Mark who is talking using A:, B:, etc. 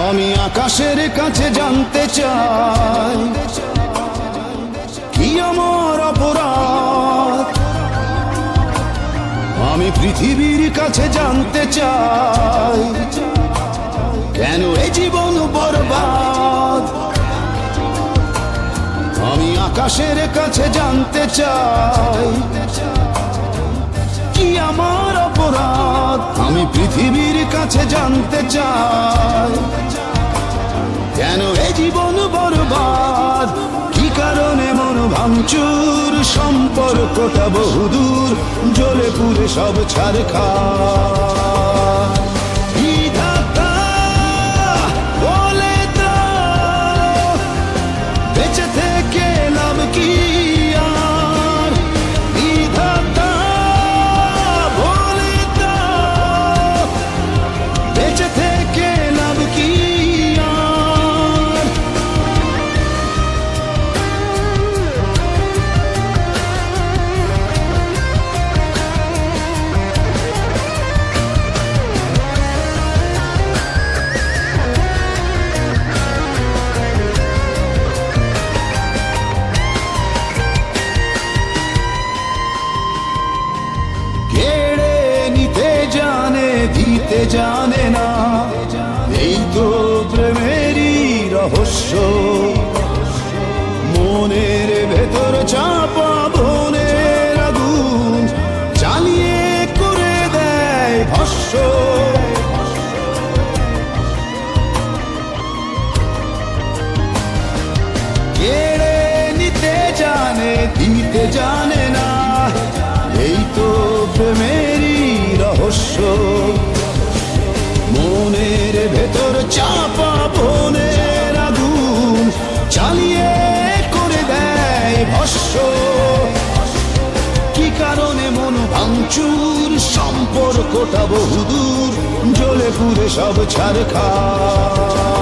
A: আমি আকাশের কাছে জানতে চাই কি আমার অপরাধ। আমি পৃথিবীর কাছে জানতে চাই কেন এই জীবন বরবাদ। আমি আকাশের কাছে জানতে চাই কি আমার অপরাধ। আমি পৃথিবীর কাছে জানতে চাই কেন এ জীবন বরবাদ। কি কারণে মন ভাঙচুর, সম্পর্কটা বহুদূর, জ্বলে পুড়ে সব ছারখার। বিধাতা বলে দাও বেঁচে থেকে লাভ কি আর। বিধাতা বলে দাও বেঁচে থেকে লাভ কি আর। কেড়ে নিতে জানে, দিতে জানে না, এই তো প্রেমেরই রহস্য। মনের ভেতর চাপা বনের আগুন জ্বালিয়ে করে দেয় ভস্য। কেড়ে নিতে জানে, দিতে জানে না, এই তো প্রেমেরই রহস্য। মনের ভেতর চাপা বনের আগুন জ্বালিয়ে করে দেয় ভস্য। কি কারণে মন ভাঙচুর, সম্পর্কটা বহুদূর, জ্বলে পুড়ে সব ছারখার।